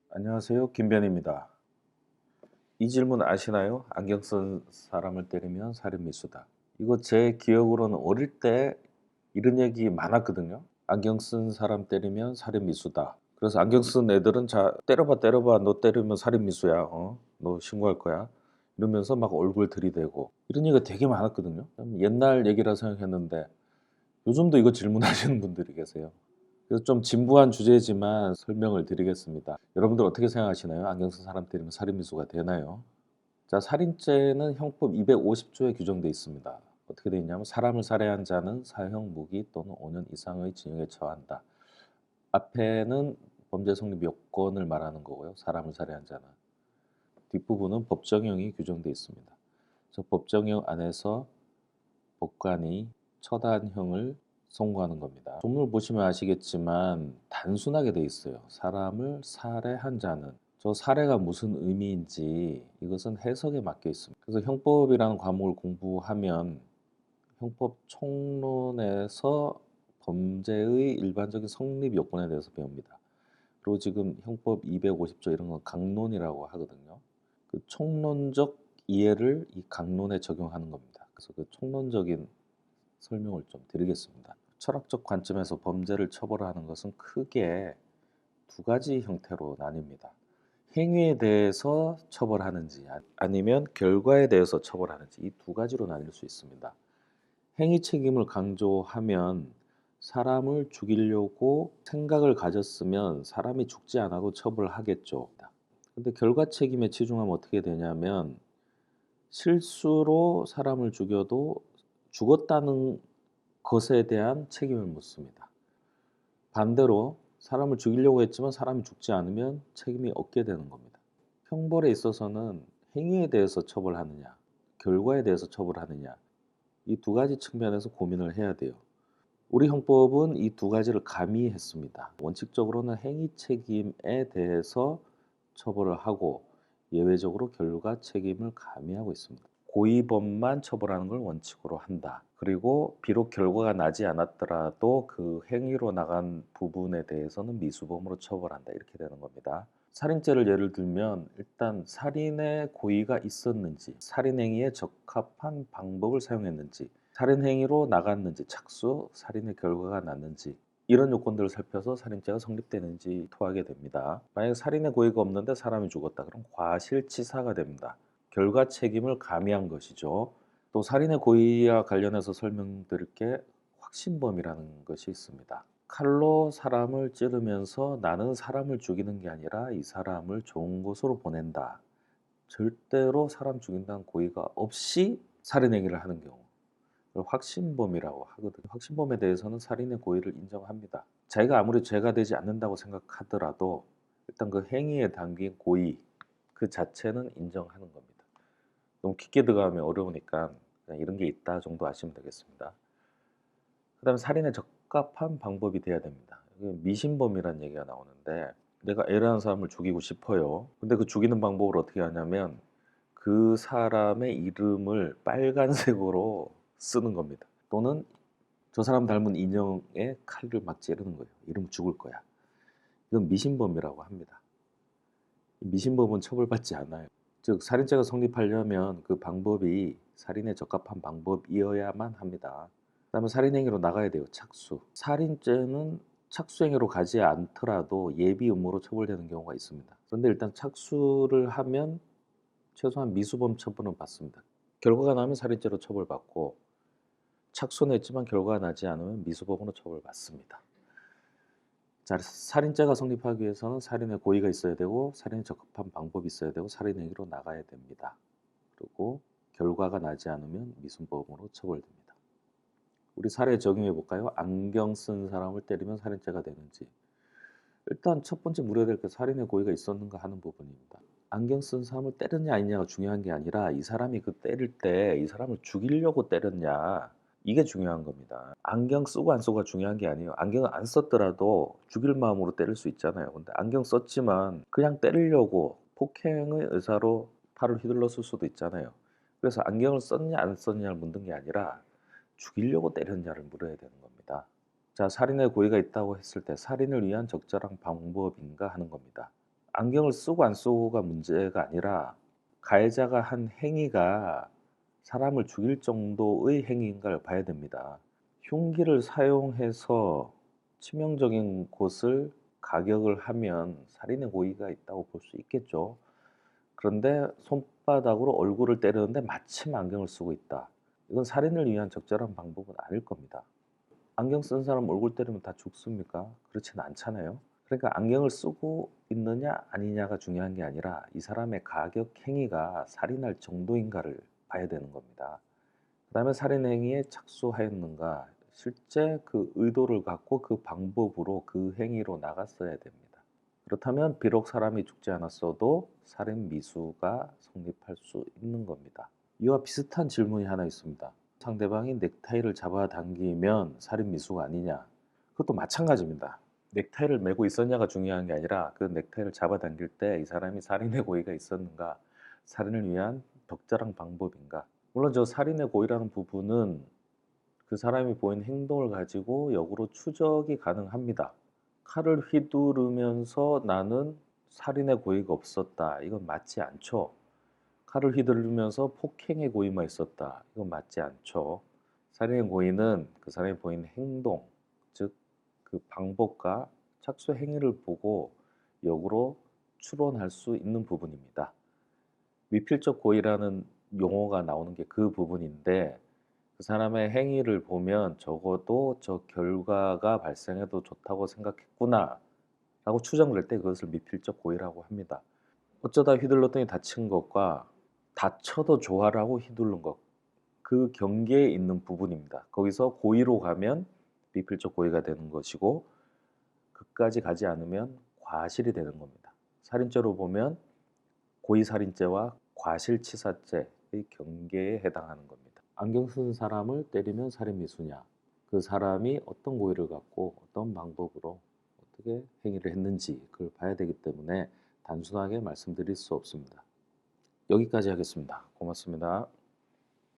안녕하세요. 김변입니다. 이 질문 아시나요? 안경 쓴 사람을 때리면 살인미수다. 이거 제 기억으로는 어릴 때 이런 얘기 많았거든요. 안경 쓴 사람 때리면 살인미수다. 그래서 안경 쓴 애들은 "자 때려봐, 때려봐. 너 때리면 살인미수야. 너 신고할 거야." 이러면서 막 얼굴 들이대고 이런 얘기가 되게 많았거든요. 옛날 얘기라 생각했는데 요즘도 이거 질문하시는 분들이 계세요. 그래서 좀 진부한 주제지만 설명을 드리겠습니다. 여러분들 어떻게 생각하시나요? 안경 쓴 사람 때리면 살인미수가 되나요? 자, 살인죄는 형법 250 조에 규정돼 있습니다. 어떻게 되어 있냐면 사람을 살해한 자는 사형, 무기 또는 5년 이상의 징역에 처한다. 앞에는 범죄 성립 요건을 말하는 거고요. 사람을 살해한 자는. 뒷부분은 법정형이 규정돼 있습니다. 저 법정형 안에서 법관이 처단형을 선고하는 겁니다. 본문을 보시면 아시겠지만 단순하게 돼 있어요. 사람을 살해한 자는. 저 살해가 무슨 의미인지 이것은 해석에 맡겨 있습니다. 그래서 형법이라는 과목을 공부하면 형법 총론에서 범죄의 일반적인 성립 요건에 대해서 배웁니다. 그리고 지금 형법 250조 이런 건 강론이라고 하거든요. 그 총론적 이해를 이 강론에 적용하는 겁니다. 그래서 그 총론적인 설명을 좀 드리겠습니다. 철학적 관점에서 범죄를 처벌하는 것은 크게 두 가지 형태로 나뉩니다. 행위에 대해서 처벌하는지 아니면 결과에 대해서 처벌하는지 이 두 가지로 나뉠 수 있습니다. 행위 책임을 강조하면 사람을 죽이려고 생각을 가졌으면 사람이 죽지 않아도 처벌하겠죠. 근데 결과 책임에 치중하면 어떻게 되냐면 실수로 사람을 죽여도 죽었다는 것에 대한 책임을 묻습니다. 반대로 사람을 죽이려고 했지만 사람이 죽지 않으면 책임이 없게 되는 겁니다. 형벌에 있어서는 행위에 대해서 처벌하느냐, 결과에 대해서 처벌하느냐, 이 두 가지 측면에서 고민을 해야 돼요. 우리 형법은 이 두 가지를 가미했습니다. 원칙적으로는 행위 책임에 대해서 처벌을 하고 예외적으로 결과 책임을 가미하고 있습니다. 고의범만 처벌하는 걸 원칙으로 한다. 그리고 비록 결과가 나지 않았더라도 그 행위로 나간 부분에 대해서는 미수범으로 처벌한다. 이렇게 되는 겁니다. 살인죄를 예를 들면 일단 살인의 고의가 있었는지, 살인 행위에 적합한 방법을 사용했는지, 살인 행위로 나갔는지, 착수, 살인의 결과가 났는지 이런 요건들을 살펴서 살인죄가 성립되는지 토하게 됩니다. 만약에 살인의 고의가 없는데 사람이 죽었다. 그럼 과실치사가 됩니다. 결과 책임을 가미한 것이죠. 또 살인의 고의와 관련해서 설명드릴 게 확신범이라는 것이 있습니다. 칼로 사람을 찌르면서 나는 사람을 죽이는 게 아니라 이 사람을 좋은 곳으로 보낸다. 절대로 사람 죽인다는 고의가 없이 살인행위를 하는 경우. 그걸 확신범이라고 하거든요. 확신범에 대해서는 살인의 고의를 인정합니다. 자기가 아무리 죄가 되지 않는다고 생각하더라도 일단 그 행위에 담긴 고의 그 자체는 인정하는 겁니다. 너무 깊게 들어가면 어려우니까 그냥 이런 게 있다 정도 아시면 되겠습니다. 그다음에 살인에 적합한 방법이 돼야 됩니다. 이게 미신범이라는 얘기가 나오는데 내가 L라는 사람을 죽이고 싶어요. 근데 그 죽이는 방법을 어떻게 하냐면 그 사람의 이름을 빨간색으로 쓰는 겁니다. 또는 저 사람 닮은 인형에 칼을 막 찌르는 거예요. 이러면 죽을 거야. 이건 미신범이라고 합니다. 미신범은 처벌받지 않아요. 즉 살인죄가 성립하려면 그 방법이 살인에 적합한 방법이어야만 합니다. 그다음에 살인행위로 나가야 돼요. 착수. 살인죄는 착수행위로 가지 않더라도 예비 음모로 처벌되는 경우가 있습니다. 그런데 일단 착수를 하면 최소한 미수범 처벌은 받습니다. 결과가 나면 살인죄로 처벌받고 착수는 했지만 결과가 나지 않으면 미수범으로 처벌받습니다. 자, 살인죄가 성립하기 위해서는 살인의 고의가 있어야 되고 살인에 적합한 방법이 있어야 되고 살인행위로 나가야 됩니다. 그리고 결과가 나지 않으면 미수범으로 처벌됩니다. 우리 사례 적용해 볼까요? 안경 쓴 사람을 때리면 살인죄가 되는지. 일단 첫 번째 물어야 될 게 살인의 고의가 있었는가 하는 부분입니다. 안경 쓴 사람을 때렸냐 아니냐가 중요한 게 아니라 이 사람이 그 때릴 때 이 사람을 죽이려고 때렸냐 이게 중요한 겁니다. 안경 쓰고 안 쓰고가 중요한 게 아니에요. 안경을 안 썼더라도 죽일 마음으로 때릴 수 있잖아요. 근데 안경 썼지만 그냥 때리려고 폭행의 의사로 팔을 휘둘렀을 수도 있잖아요. 그래서 안경을 썼냐 안 썼냐를 묻는 게 아니라 죽이려고 때렸냐를 물어야 되는 겁니다. 자, 살인의 고의가 있다고 했을 때 살인을 위한 적절한 방법인가 하는 겁니다. 안경을 쓰고 안 쓰고가 문제가 아니라 가해자가 한 행위가 사람을 죽일 정도의 행위인가를 봐야 됩니다. 흉기를 사용해서 치명적인 곳을 가격을 하면 살인의 고의가 있다고 볼 수 있겠죠. 그런데 손바닥으로 얼굴을 때렸는데 마침 안경을 쓰고 있다. 이건 살인을 위한 적절한 방법은 아닐 겁니다. 안경 쓴 사람 얼굴 때리면 다 죽습니까? 그렇지는 않잖아요. 그러니까 안경을 쓰고 있느냐 아니냐가 중요한 게 아니라 이 사람의 가격 행위가 살인할 정도인가를 봐야 되는 겁니다. 그다음에 살인 행위에 착수하였는가, 실제 그 의도를 갖고 그 방법으로 그 행위로 나갔어야 됩니다. 그렇다면 비록 사람이 죽지 않았어도 살인 미수가 성립할 수 있는 겁니다. 이와 비슷한 질문이 하나 있습니다. 상대방이 넥타이를 잡아당기면 살인 미수가 아니냐? 그것도 마찬가지입니다. 넥타이를 메고 있었냐가 중요한 게 아니라 그 넥타이를 잡아당길 때 이 사람이 살인의 고의가 있었는가, 살인을 위한 적절한 방법인가. 물론 저 살인의 고의라는 부분은 그 사람이 보인 행동을 가지고 역으로 추적이 가능합니다. 칼을 휘두르면서 나는 살인의 고의가 없었다. 이건 맞지 않죠. 칼을 휘두르면서 폭행의 고의만 있었다. 이건 맞지 않죠. 살인의 고의는 그 사람이 보인 행동, 즉 그 방법과 착수 행위를 보고 역으로 추론할 수 있는 부분입니다. 미필적 고의라는 용어가 나오는 게 그 부분인데, 그 사람의 행위를 보면 적어도 저 결과가 발생해도 좋다고 생각했구나 라고 추정될 때 그것을 미필적 고의라고 합니다. 어쩌다 휘둘렀더니 다친 것과 다쳐도 좋아라고 휘두른 것, 그 경계에 있는 부분입니다. 거기서 고의로 가면 미필적 고의가 되는 것이고, 그까지 가지 않으면 과실이 되는 겁니다. 살인죄로 보면 고의살인죄와 과실치사죄의 경계에 해당하는 겁니다. 안경 쓴 사람을 때리면 살인 미수냐? 그 사람이 어떤 고의를 갖고 어떤 방법으로 어떻게 행위를 했는지 그걸 봐야 되기 때문에 단순하게 말씀드릴 수 없습니다. 여기까지 하겠습니다. 고맙습니다.